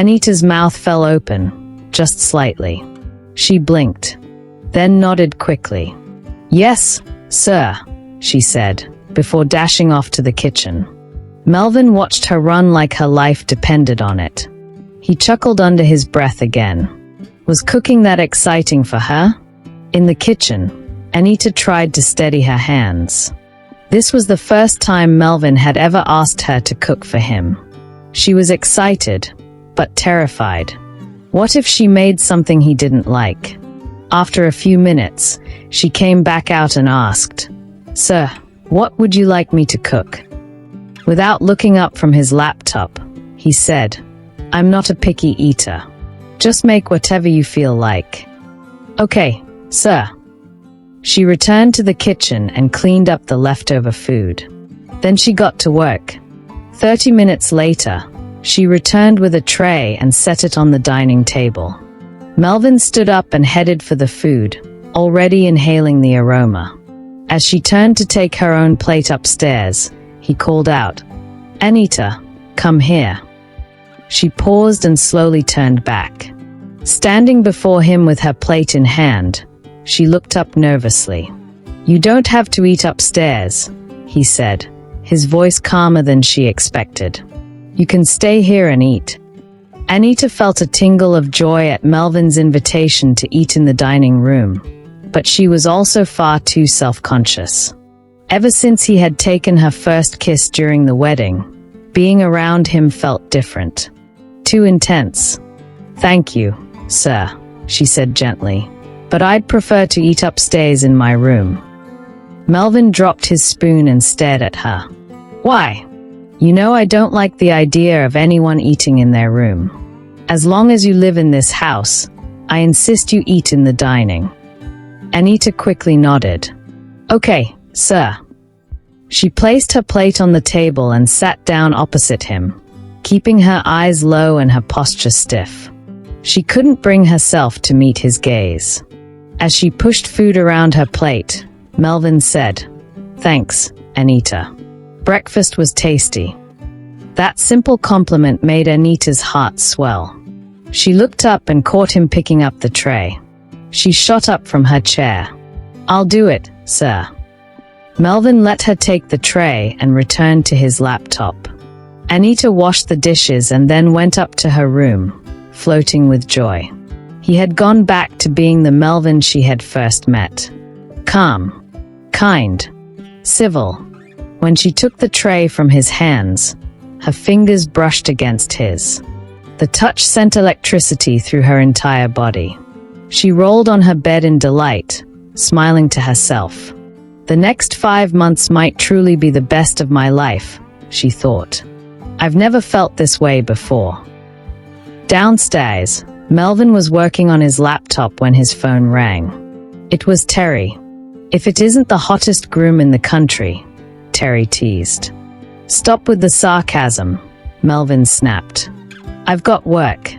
Anita's mouth fell open, just slightly. She blinked, then nodded quickly. "Yes, sir," she said, before dashing off to the kitchen. Melvin watched her run like her life depended on it. He chuckled under his breath again. Was cooking that exciting for her? In the kitchen, Anita tried to steady her hands. This was the first time Melvin had ever asked her to cook for him. She was excited, but terrified. What if she made something he didn't like? After a few minutes, she came back out and asked, "Sir, what would you like me to cook?" Without looking up from his laptop, he said, "I'm not a picky eater. Just make whatever you feel like." "Okay, sir." She returned to the kitchen and cleaned up the leftover food. Then she got to work. 30 minutes later, she returned with a tray and set it on the dining table. Melvin stood up and headed for the food, already inhaling the aroma. As she turned to take her own plate upstairs, he called out, "Anita, come here." She paused and slowly turned back. Standing before him with her plate in hand, she looked up nervously. "You don't have to eat upstairs," he said, his voice calmer than she expected. "You can stay here and eat." Anita felt a tingle of joy at Melvin's invitation to eat in the dining room, but she was also far too self-conscious. Ever since he had taken her first kiss during the wedding, being around him felt different. Too intense. "Thank you, sir," she said gently, "but I'd prefer to eat upstairs in my room." Melvin dropped his spoon and stared at her. "Why? You know I don't like the idea of anyone eating in their room. As long as you live in this house, I insist you eat in the dining." Anita quickly nodded. "Okay, sir." She placed her plate on the table and sat down opposite him, keeping her eyes low and her posture stiff. She couldn't bring herself to meet his gaze. As she pushed food around her plate, Melvin said, "Thanks, Anita. Breakfast was tasty." That simple compliment made Anita's heart swell. She looked up and caught him picking up the tray. She shot up from her chair. "I'll do it, sir." Melvin let her take the tray and returned to his laptop. Anita washed the dishes and then went up to her room, floating with joy. He had gone back to being the Melvin she had first met. Calm, kind, civil. When she took the tray from his hands, her fingers brushed against his. The touch sent electricity through her entire body. She rolled on her bed in delight, smiling to herself. The next 5 months might truly be the best of my life, she thought. I've never felt this way before. Downstairs, Melvin was working on his laptop when his phone rang. It was Terry. "If it isn't the hottest groom in the country," Terry teased. "Stop with the sarcasm," Melvin snapped. "I've got work.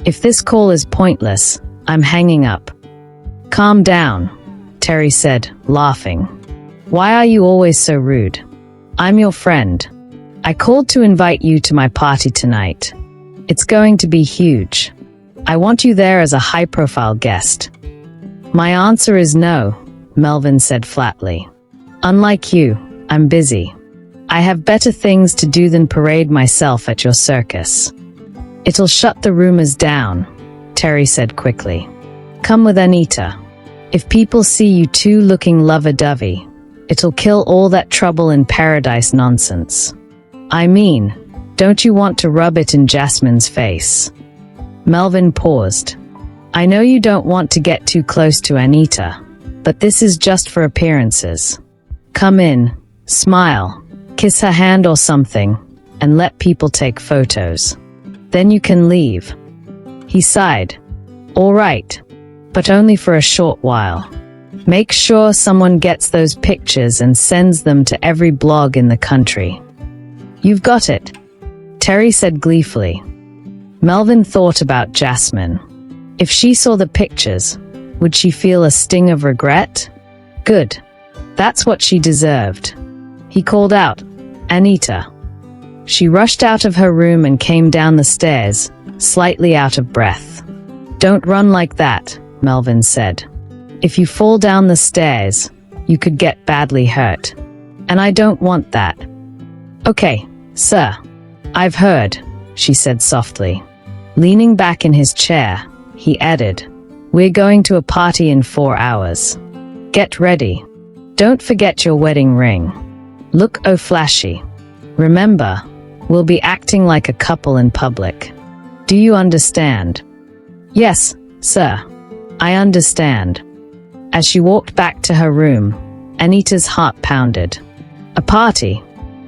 If this call is pointless, I'm hanging up." "Calm down," Terry said, laughing. "Why are you always so rude? I'm your friend. I called to invite you to my party tonight. It's going to be huge. I want you there as a high-profile guest." "My answer is no," Melvin said flatly. "Unlike you, I'm busy. I have better things to do than parade myself at your circus." "It'll shut the rumors down," Terry said quickly. "Come with Anita. If people see you two looking lovey-dovey, it'll kill all that trouble in paradise nonsense. I mean, don't you want to rub it in Jasmine's face?" Melvin paused. "I know you don't want to get too close to Anita, but this is just for appearances. Come in, smile, kiss her hand or something, and let people take photos. Then you can leave." He sighed. "All right, but only for a short while. Make sure someone gets those pictures and sends them to every blog in the country." "You've got it," Terry said gleefully. Melvin thought about Jasmine. If she saw the pictures, would she feel a sting of regret? Good. That's what she deserved. He called out, "Anita." She rushed out of her room and came down the stairs, slightly out of breath. "Don't run like that," Melvin said. "If you fall down the stairs, you could get badly hurt. And I don't want that." "Okay, sir. I've heard," she said softly. Leaning back in his chair, he added, "We're going to a party in 4 hours. Get ready. Don't forget your wedding ring. Look flashy. Remember, we'll be acting like a couple in public. Do you understand?" "Yes, sir. I understand." As she walked back to her room, Anita's heart pounded. A party?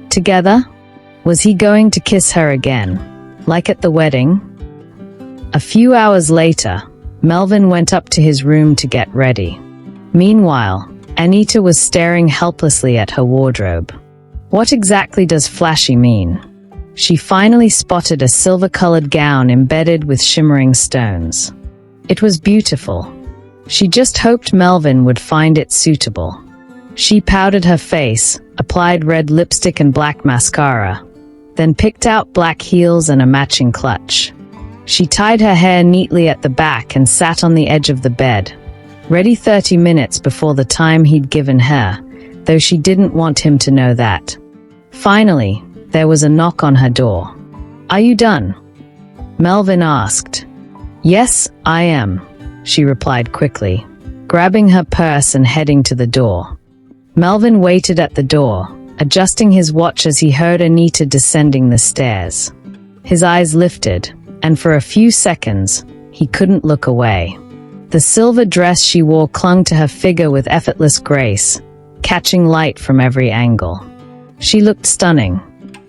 Together? Was he going to kiss her again, like at the wedding? A few hours later, Melvin went up to his room to get ready. Meanwhile, Anita was staring helplessly at her wardrobe. What exactly does flashy mean? She finally spotted a silver-colored gown embedded with shimmering stones. It was beautiful. She just hoped Melvin would find it suitable. She powdered her face, applied red lipstick and black mascara, then picked out black heels and a matching clutch. She tied her hair neatly at the back and sat on the edge of the bed, ready 30 minutes before the time he'd given her, though she didn't want him to know that. Finally, there was a knock on her door. "Are you done?" Melvin asked. "Yes, I am," she replied quickly, grabbing her purse and heading to the door. Melvin waited at the door, adjusting his watch as he heard Anita descending the stairs. His eyes lifted, and for a few seconds, he couldn't look away. The silver dress she wore clung to her figure with effortless grace, catching light from every angle. She looked stunning.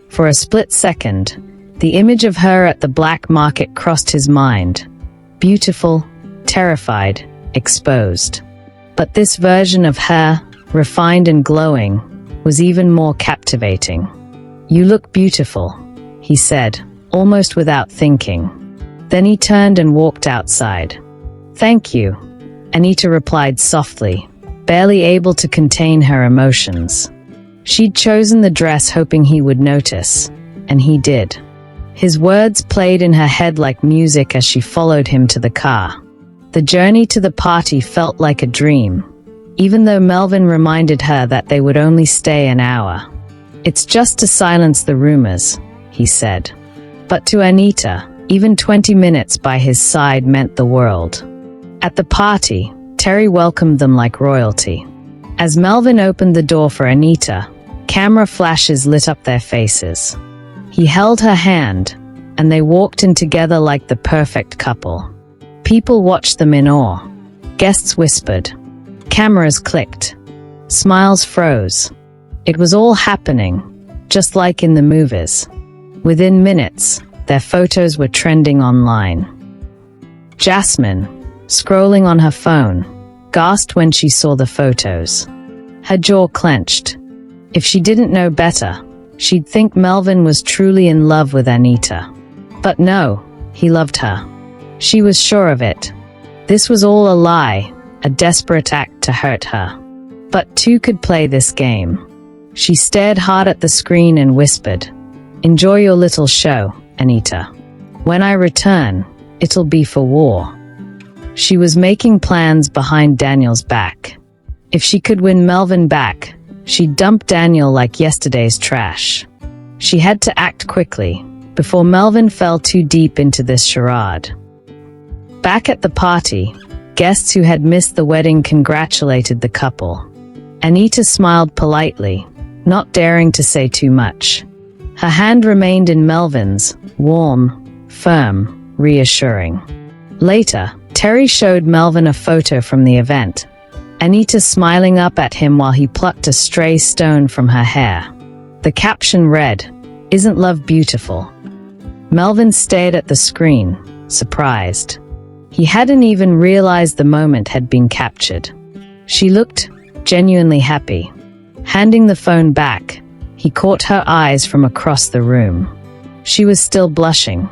For a split second, the image of her at the black market crossed his mind. Beautiful, terrified, exposed. But this version of her, refined and glowing, was even more captivating. "You look beautiful," he said, almost without thinking. Then he turned and walked outside. "Thank you," Anita replied softly, barely able to contain her emotions. She'd chosen the dress hoping he would notice, and he did. His words played in her head like music as she followed him to the car. The journey to the party felt like a dream, even though Melvin reminded her that they would only stay an hour. "It's just to silence the rumors," he said. But to Anita, even 20 minutes by his side meant the world. At the party, Terry welcomed them like royalty. As Melvin opened the door for Anita, camera flashes lit up their faces. He held her hand, and they walked in together like the perfect couple. People watched them in awe. Guests whispered. Cameras clicked. Smiles froze. It was all happening, just like in the movies. Within minutes, their photos were trending online. Jasmine, scrolling on her phone, gasped when she saw the photos. Her jaw clenched. If she didn't know better, she'd think Melvin was truly in love with Anita. But no, he loved her. She was sure of it. This was all a lie, a desperate act to hurt her. But two could play this game. She stared hard at the screen and whispered, "Enjoy your little show, Anita. When I return, it'll be for war." She was making plans behind Daniel's back. If she could win Melvin back, she'd dump Daniel like yesterday's trash. She had to act quickly, before Melvin fell too deep into this charade. Back at the party, guests who had missed the wedding congratulated the couple. Anita smiled politely, not daring to say too much. Her hand remained in Melvin's, warm, firm, reassuring. Later, Terry showed Melvin a photo from the event, Anita smiling up at him while he plucked a stray stone from her hair. The caption read, "Isn't love beautiful?" Melvin stared at the screen, surprised. He hadn't even realized the moment had been captured. She looked genuinely happy. Handing the phone back, he caught her eyes from across the room. She was still blushing.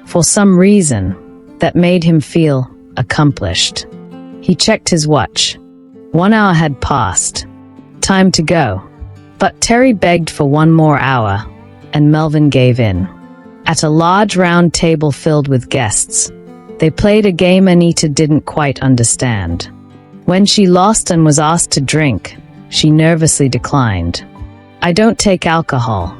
For some reason, that made him feel accomplished. He checked his watch. 1 hour had passed. Time to go. But Terry begged for 1 more hour, and Melvin gave in. At a large round table filled with guests, they played a game Anita didn't quite understand. When she lost and was asked to drink, she nervously declined. "I don't take alcohol."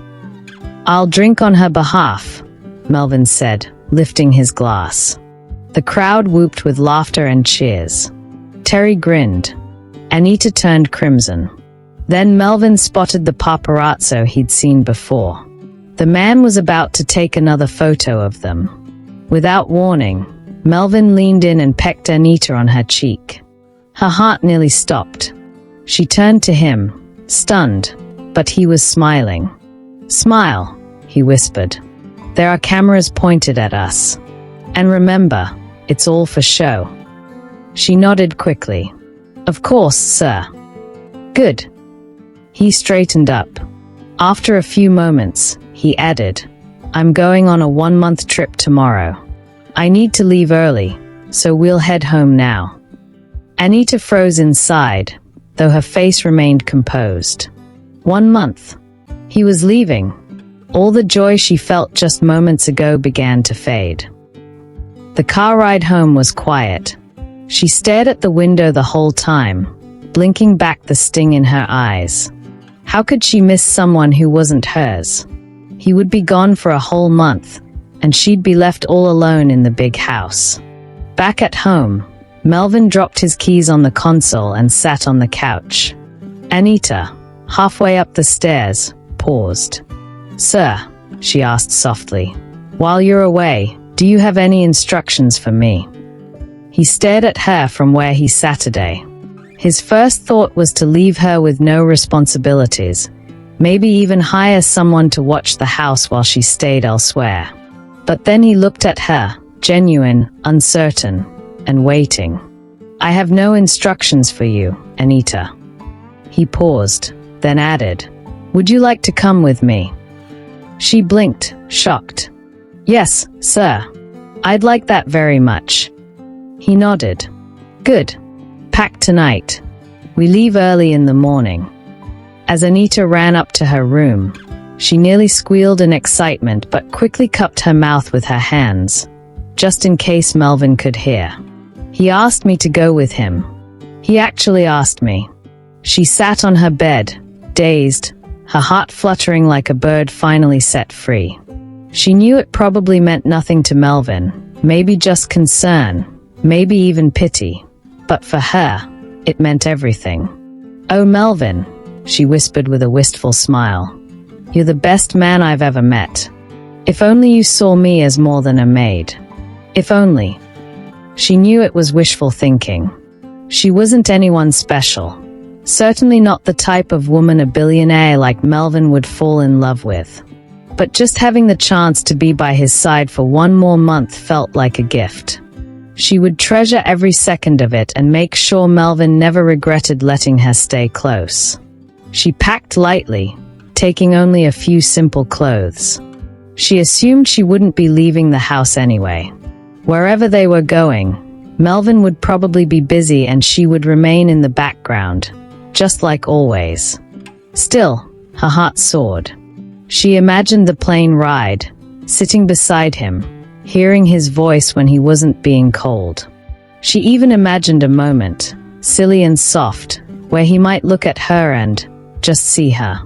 "I'll drink on her behalf," Melvin said, lifting his glass. The crowd whooped with laughter and cheers. Terry grinned. Anita turned crimson. Then Melvin spotted the paparazzo he'd seen before. The man was about to take another photo of them. Without warning, Melvin leaned in and pecked Anita on her cheek. Her heart nearly stopped. She turned to him, stunned, but he was smiling. "Smile," he whispered. "There are cameras pointed at us. And remember, it's all for show." She nodded quickly. "Of course, sir." "Good." He straightened up. After a few moments, he added, "I'm going on a 1-month trip tomorrow. I need to leave early, so we'll head home now." Anita froze inside, though her face remained composed. 1 month. He was leaving. All the joy she felt just moments ago began to fade. The car ride home was quiet. She stared at the window the whole time, blinking back the sting in her eyes. How could she miss someone who wasn't hers? He would be gone for a whole month, and she'd be left all alone in the big house. Back at home, Melvin dropped his keys on the console and sat on the couch. Anita, halfway up the stairs, paused. "Sir," she asked softly, "while you're away, do you have any instructions for me?" He stared at her from where he sat today. His first thought was to leave her with no responsibilities, maybe even hire someone to watch the house while she stayed elsewhere. But then he looked at her, genuine, uncertain, and waiting. "I have no instructions for you, Anita." He paused, then added, "Would you like to come with me?" She blinked, shocked. "Yes, sir. I'd like that very much." He nodded. "Good. Pack tonight. We leave early in the morning." As Anita ran up to her room, she nearly squealed in excitement but quickly cupped her mouth with her hands, just in case Melvin could hear. "He asked me to go with him. He actually asked me." She sat on her bed, dazed, her heart fluttering like a bird finally set free. She knew it probably meant nothing to Melvin, maybe just concern, maybe even pity. But for her, it meant everything. "Oh, Melvin," she whispered with a wistful smile. "You're the best man I've ever met. If only you saw me as more than a maid. If only." She knew it was wishful thinking. She wasn't anyone special. Certainly not the type of woman a billionaire like Melvin would fall in love with. But just having the chance to be by his side for 1 more month felt like a gift. She would treasure every second of it and make sure Melvin never regretted letting her stay close. She packed lightly, taking only a few simple clothes. She assumed she wouldn't be leaving the house anyway. Wherever they were going, Melvin would probably be busy and she would remain in the background, just like always. Still, her heart soared. She imagined the plane ride, sitting beside him, hearing his voice when he wasn't being cold. She even imagined a moment, silly and soft, where he might look at her and just see her.